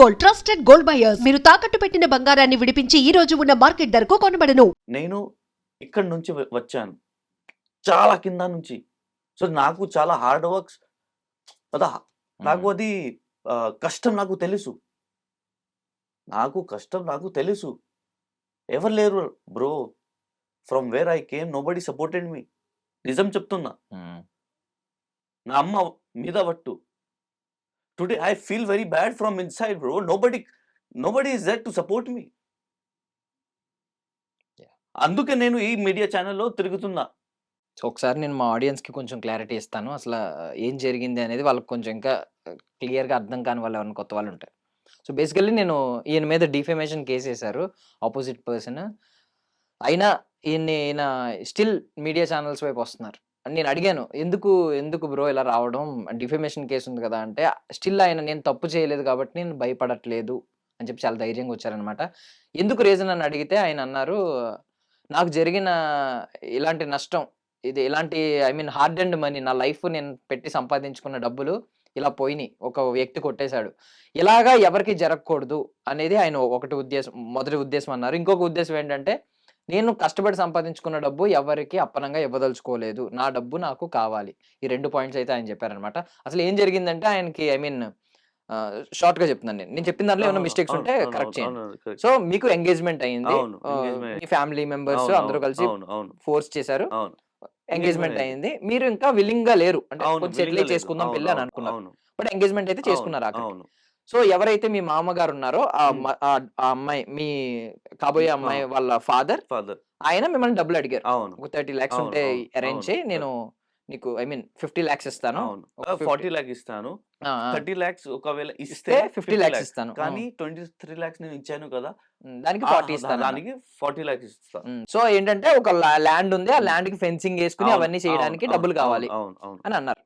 Gold trusted gold buyers మీరు తాకట్టు పెట్టిన బంగారాన్ని విడిపించి ఈ రోజు ఉన్న మార్కెట్ ధరకు కొనబడను. నేను ఇక్కడ నుంచి వచ్చాను చాలా కింద నుంచి. సో నాకు చాలా హార్డ్ వర్క్స్ కదా, నాకు అది కష్టం నాకు తెలుసు. నాకు తెలుసు. ఎవరు లేరు bro. From where I came nobody supported me. నిజం చెప్తున్నా. నా అమ్మ మీద పట్టు. Today I feel very bad from inside bro. Nobody is there to support me. అందుకే నేను ఈ మీడియా ఛానల్లో తిరుగుతున్నా. సో ఒకసారి నేను మా ఆడియన్స్‌కి కొంచెం క్లారిటీ ఇస్తాను. అసల ఏం జరిగింది అనేది వాళ్ళకి కొంచెం ఇంకా క్లియర్‌గా అర్థం కాని వాళ్ళు ఎవరైనా కొత్త వాళ్ళు ఉంటారు. సో బేసికల్లీ నేను ఈయన మీద డిఫేమేషన్ కేస్ ఏశారు ఆపోజిట్ పర్సన్. అయినా ఈయన స్టిల్ మీడియా ఛానల్స్ వైపు వస్తున్నారు. నేను అడిగాను, ఎందుకు బ్రో ఇలా రావడం? డిఫేమేషన్ కేస్ ఉంది కదా అంటే, స్టిల్ ఆయన నేను తప్పు చేయలేదు కాబట్టి నేను భయపడట్లేదు అని చెప్పి చాలా ధైర్యంగా వచ్చారనమాట. ఎందుకు రీజన్ అని అడిగితే ఆయన అన్నారు, నాకు జరిగిన ఇలాంటి నష్టం, ఇలాంటి హార్డ్ అండ్ మనీ, నా లైఫ్ నేను పెట్టి సంపాదించుకున్న డబ్బులు ఇలా పోయినాయి, ఒక వ్యక్తి కొట్టేశాడు. ఇలాగా ఎవరికి జరగకూడదు అనేది ఆయన మొదటి ఉద్దేశం అన్నారు. ఇంకొక ఉద్దేశం ఏంటంటే, నేను కష్టపడి సంపాదించుకున్న డబ్బు ఎవరికి అప్పనంగా ఇవ్వదలుచుకోలేదు, నా డబ్బు నాకు కావాలి. ఈ 2 పాయింట్స్ అయితే ఆయన చెప్పారనమాట. అసలు ఏం జరిగిందంటే ఆయనకి షార్ట్ గా చెప్తున్నాను. నేను చెప్పిన దాంట్లో ఏమైనా మిస్టేక్స్ ఉంటే కరెక్ట్ చేయండి. సో మీకు ఎంగేజ్మెంట్ అయింది, మీ ఫ్యామిలీ మెంబర్స్ అందరూ కలిసి ఫోర్స్ చేశారు, ఎంగేజ్మెంట్ అయింది. మీరు ఇంకా విల్లింగ్ గా లేరు, అంటే కొంచెం సెటిల్ చేసుకుందాం పెళ్ళి అని అనుకున్నారు. బట్ ఎంగేజ్మెంట్ అయితే చేసుకున్నారు అక్కడ. సో ఎవరైతే మీ మామగారు ఉన్నారో ఆ అమ్మాయి, మీ కాబోయే అమ్మాయి వాళ్ళ ఫాదర్, ఆయన మిమ్మల్ని డబ్బులు అడిగారు. ఒక 30 lakhs ఉంటే అరేంజ్ చేయి, నేను నీకు 50 lakhs ఇస్తాను, 40 lakhs ఇస్తాను, 30 lakhs ఒకవేళ ఇస్తే 50 lakhs ఇస్తాను, కానీ 23 lakhs నేను ఇచ్చాను కదా, దానికి 40 ఇస్తాను, దానికి 40 lakhs ఇస్తాను. సో ఏంటంటే ఒక ల్యాండ్ ఉంది, ఆ ల్యాండ్ కి ఫెన్సింగ్ వేసుకుని అవన్నీ చేయడానికి డబ్బులు కావాలి అని అన్నారు.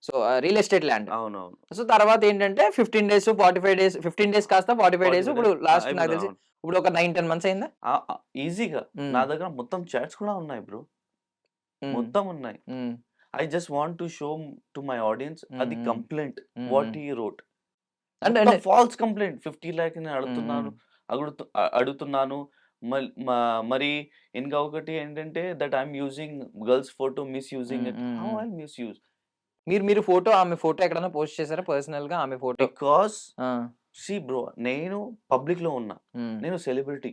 So real estate land. So తర్వాత ఏంటంటే 15 days 45 days, 15 days కాస్త 45 days, ఇప్పుడు లాస్ట్ నాకు తెలిసి ఇప్పుడు ఒక 9-10 months అయిందా ఈజీగా. నా దగ్గర మొత్తం చాట్స్ కూడా ఉన్నాయి బ్రో, మొత్తం ఉన్నాయి. I just want to show to my audience the complaint what he wrote. And false complaint. 50 lakhs ni అడుగుతున్నాను. మరి ఇంకా ఒకటి ఏంటంటే that I'm using girls photo, misusing it. How I misuse? మీరు ఫోటో, ఆమె ఫోటో ఎక్కడైనా పోస్ట్ చేశారా personal గా? ఆమె ఫోటో బికాస్ సి బ్రో, నేను పబ్లిక్ లో ఉన్నా, నేను సెలబ్రిటీ.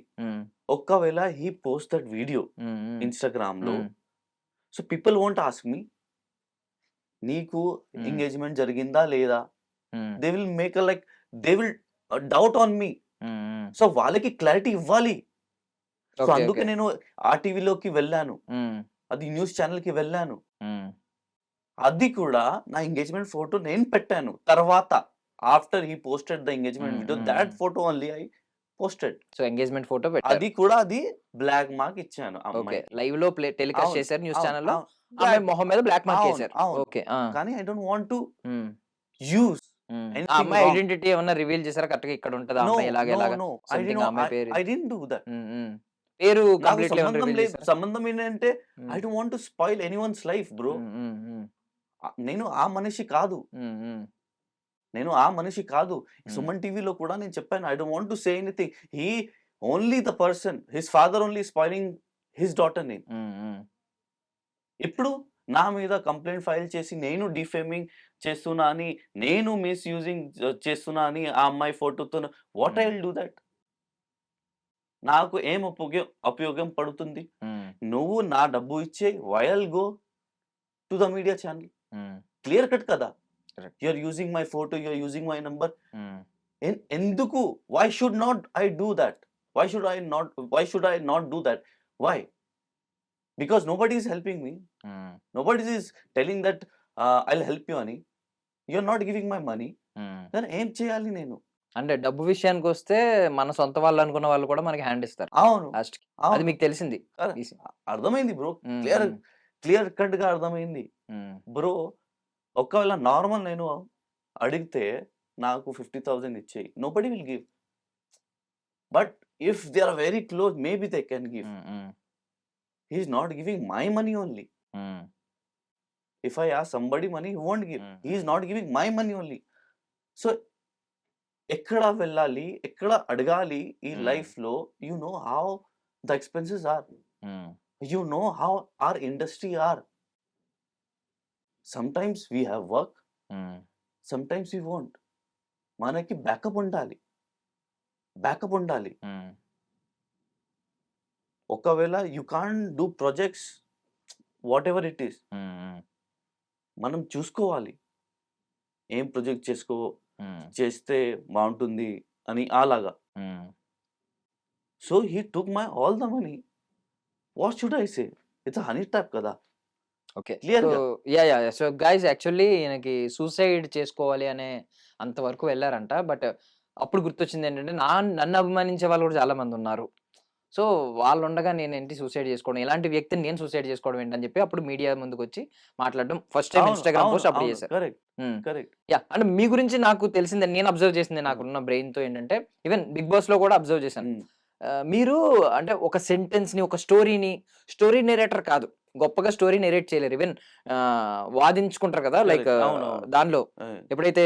ఒకవేళ he post that video Instagram లో, so people won't ask me నీకు ఎంగేజ్మెంట్ జరిగిందా లేదా, they will make they will doubt on me. So వాళ్ళకి క్లారిటీ ఇవ్వాలి. సో అందుకే నేను ఆర్టీవీలోకి వెళ్ళాను, అది న్యూస్ ఛానల్ కి వెళ్ళాను. అది కూడా నా ఎంగేజ్మెంట్ ఫోటో నేను పెట్టాను. తర్వాత after he posted the engagement video, that photo only I posted. So engagement photo అది కూడా అది బ్లాక్ మార్క్ ఇచ్చాను. లైవ్ లో టెలికాస్ట్ చేశారు న్యూస్ ఛానల్ లో, ఆమె మొహం మీద బ్లాక్ మార్క్ చేశారు. ఓకే, కానీ I don't want to use. ఆ అమ్మాయి ఐడెంటిటీ ఏమన్నా రివీల్ చేశారా కరెక్ట్ గా? ఇక్కడ ఉంటదా అమ్మాయి ఇలాగా సంథింగ్, అమ్మాయి పేరు? I didn't do that. పేరు సంబంధం ఏంటంటే I don't want to spoil anyone's life bro. నేను ఆ మనిషి కాదు. సుమన్ టీవీలో కూడా నేను చెప్పాను, I don't want to say anything. He only the person, his father only spoiling his daughter name. ఇప్పుడు నా మీద కంప్లైంట్ ఫైల్ చేసి నేను డిఫేమింగ్ చేస్తున్నా అని, నేను మిస్యూజింగ్ చేస్తున్నా అని ఆ అమ్మాయి ఫోటోతో, what I will do that? నాకు ఏం ఉపయోగం పడుతుంది? నువ్వు నా డబ్బు ఇచ్చే, why I'll go to the media channel? Clear cut కదా, you are using my photo, you are using my number. ఎందుకు? Why should not I do that? Why should I not do that? Why? Because nobody is helping me. Nobody is telling that I'll help you ani. You're not giving my money. Then ఏం చేయాలి నేను? అంటే డబ్బు విషయానికి వస్తే మన సొంత వాళ్ళు అనుకున్న వాళ్ళు కూడా మనకి హ్యాండ్ ఇస్తారు. అవును, అది మీకు తెలిసింది, అర్థమైంది బ్రో. క్లియర్ కట్ గా అర్థమైంది బ్రో. ఒకవేళ నార్మల్ నేను అడిగితే నాకు 50,000 ఇచ్చేయి, nobody will give. But if they are very close, maybe they can give. He is not giving my money only. If I ask somebody money, he won't give. He is not giving my money only. So ఎక్కడ వెళ్ళాలి, ఎక్కడ అడగాలి ఈ Hmm. లైఫ్‌లో, you know how the expenses are. Um, You know how our industry are. Sometimes we have work, um, sometimes we won't. మనకి backup ఉండాలి. Backup ఉండాలి. Um, ఒకవేళ you can't do projects whatever it is, um, మనం చూసుకోవాలి. ఏం project um, చేస్తే బాగుంటుంది అని అలాగా. Um. So he took my all the money. What should I say? It's honey trap కదా. ఓకే. Clear సో గా. యా సో గైస్ యాక్చువల్లీ ఈయనకి సూసైడ్ చేసుకోవాలి అనే అంతవరకు వెళ్ళారంట. బట్ అప్పుడు గుర్తొచ్చింది ఏంటంటే నన్ను అభిమానించే వాళ్ళు కూడా చాలా మంది ఉన్నారు. సో వాళ్ళు ఉండగా నేనేంటి సూసైడ్ చేసుకోవడం, ఇలాంటి వ్యక్తిని నేను సూసైడ్ చేసుకోవడం ఏంటని చెప్పి అప్పుడు మీడియా ముందుకు వచ్చి మాట్లాడడం ఫస్ట్ టైం అవును, ఇన్స్టాగ్రామ్ అవును, పోస్ట్ అప్పుడు అవును. చేశారు. Correct, correct. యా అంటే మీ గురించి నాకు తెలిసింది, నేను అబ్జర్వ్ చేసింది నాకున్న బ్రెయిన్ తో ఏంటంటే ఈవెన్ బిగ్ బాస్ లో కూడా అబ్జర్వ్ చేశాను. మీరు అంటే ఒక సెంటెన్స్ ని, ఒక స్టోరీ నెరేటర్ కాదు, గొప్పగా స్టోరీ నెరేట్ చేయలేరు. ఈవెన్ వాదించుకుంటారు కదా, లైక్ Correct. అవునవును. దానిలో ఎప్పుడైతే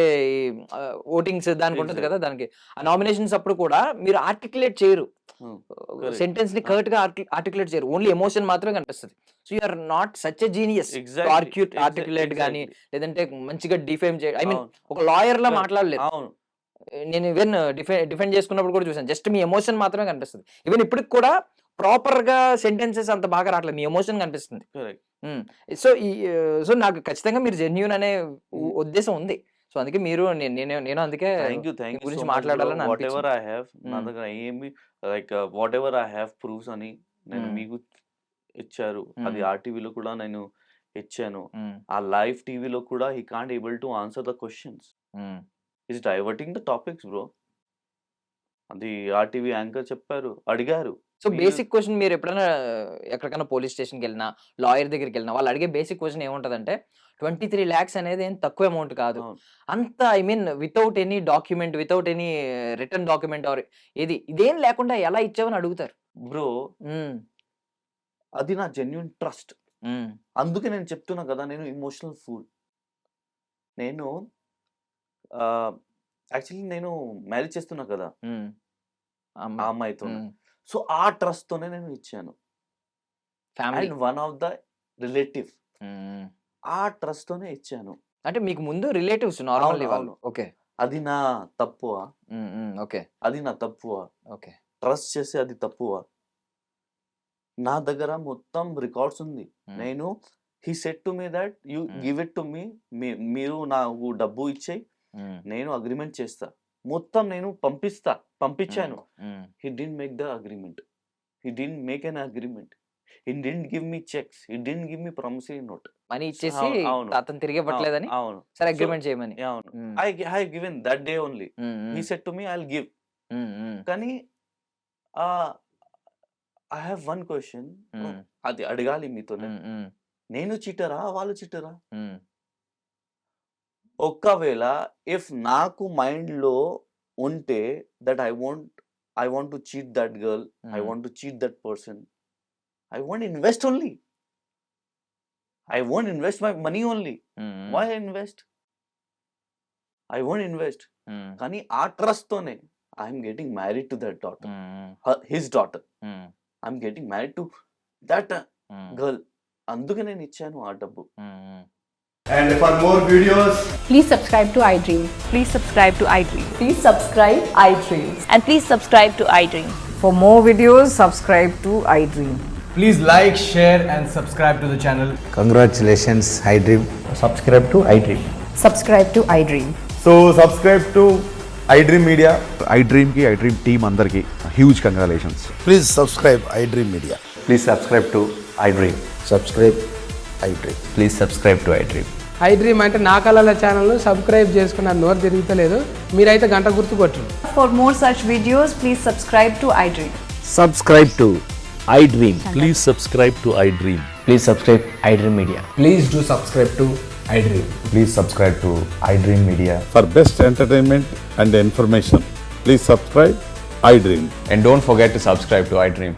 ఓటింగ్స్ దానికి ఉంటుంది Exactly. కదా, దానికి ఆ నామినేషన్స్ అప్పుడు కూడా మీరు ఆర్టికులేట్ చేయరు, Correct. సెంటెన్స్ ని కరెక్ట్ గా ఆర్టికులేట్ చేయరు, ఓన్లీ ఎమోషన్ మాత్రమే కనిపిస్తుంది. So you are not such a genius articulate గానీ లేదంటే మంచిగా డిఫైమ్ చేయ, ఐ మీన్ ఒక లాయర్ లా మాట్లాడలేదు. అవును. నేను ఈవెన్ డిఫెండ్ చేసుకున్నప్పుడు కూడా చూసాను, జస్ట్ మీ ఎమోషన్ మాత్రమే కనిపిస్తుంది. ఈవెన్ ఇప్పటికి కూడా ప్రాపర్ గా సెంటెన్సెస్ అంత బాగా రావట్లేదు, మీ ఎమోషన్ కనిపిస్తుంది. కరెక్ట్. సో నాకు ఖచ్చితంగా మీరు జెన్యూన్ అనే ఉద్దేశం ఉంది. సో అందుకే మీరు నేను అందుకే థ్యాంక్ యూ మీ గురించి సో మచ్. మాట్లాడాలని వాట్ ఎవర్ అనిపించింది. ఐ హ్యావ్, నా దగ్గర ఏమి like what ever I have proofs అని నేను మీకు ఇచ్చారు. అది ఆర్టీవీలో కూడా నేను ఇచ్చాను. ఆ లైవ్ టీవీలో కూడా he can't able to answer the questions. Is diverting the topics bro. అది ఆర్టీవీ యాంకర్ చెప్పారు, అడిగారు. సో బేసిక్ క్వశ్చన్, మీరు ఎప్పుడైనా ఎక్కడికైనా పోలీస్ స్టేషన్కి వెళ్ళినా, లాయర్ దగ్గరికి వెళ్ళినా, వాళ్ళు అడిగే బేసిక్ క్వశ్చన్ ఏముంటదంటే 23 lakhs అనేది ఏం తక్కువ అమౌంట్ కాదు. అవును. అంత I mean without any document, without any return document are ఇదేం లేకుండా ఎలా ఇచ్చావని అడుగుతారు. బ్రో అది నా జెన్యున్ ట్రస్ట్. అందుకే నేను చెప్తున్నా కదా, నేను ఇమోషనల్ ఫూల్. నేను యాక్చువల్లీ నేను మ్యారేజ్ చేస్తున్నా కదా ఆ అమ్మాయితో. సో ఆ ట్రస్ట్ తోనే నేను ఇచ్చాను. Family and one of the relative, ఆ ట్రస్ట్ తోనే ఇచ్చాను. అంటే మీకు ముందు రిలేటివ్స్ నార్మల్ అవును, వాళ్ళు. అవును. ఓకే అది నా తప్పువా? ఓకే అది నా తప్పువా? ఓకే ట్రస్ట్ చేసి అది తప్పువా? నా దగ్గర మొత్తం రికార్డ్స్ ఉంది. నేను he said to me that you give it to me, మీరు నాకు డబ్బు ఇచ్చేయి, నేను అగ్రిమెంట్ చేస్తా, మొత్తం నేను పంపించాను. He didn't make the agreement, he didn't make an agreement, he didn't give me checks, he didn't give me promissory note. Money ఇచ్చేసి అవును. అతను తిరిగి ఇవ్వట్లేదని అవును. సరే అగ్రిమెంట్ చేయమని. అవును. I given that day only. He said to me, I'll give. కానీ I have one question. అది అడగాలి మీతోనే. నేను చీటరా, వాళ్ళు చీటరా? ఒకవేళ ఇఫ్ నాకు మైండ్ లో ఉంటే that I want to cheat that girl, I want to cheat that person, I won't invest only. I won't invest my money only. Why I invest? I won't invest. కానీ ఆ trust తోనే I'm getting married to that daughter, his daughter. I'm getting married to that girl. అందుకే నేను ఇచ్చాను ఆ డబ్బు. And for more videos, Please subscribe to iDream. Please subscribe to iDream. Please subscribe iDream. And please subscribe to iDream. For more videos, subscribe to iDream. please like, share and subscribe to the channel. Congratulations, iDream. Subscribe to iDream. Subscribe to iDream. So subscribe to iDream Media. iDream ki iDream team andarki huge congratulations. Please subscribe iDream Media. Please subscribe to iDream. Subscribe iDream. Please subscribe to iDream. iDream అంటే నా కళల channel subscribe చేసుకున్న నోరు తిరుగుతలేదు, మీరైతే గంట గుర్తు కొట్టండి. For more such videos, please subscribe to iDream. Subscribe to iDream. Please subscribe to iDream. Please subscribe iDream Media. Please do subscribe to iDream. Please subscribe to iDream Media. For best entertainment and information, please subscribe iDream. And don't forget to subscribe to iDream.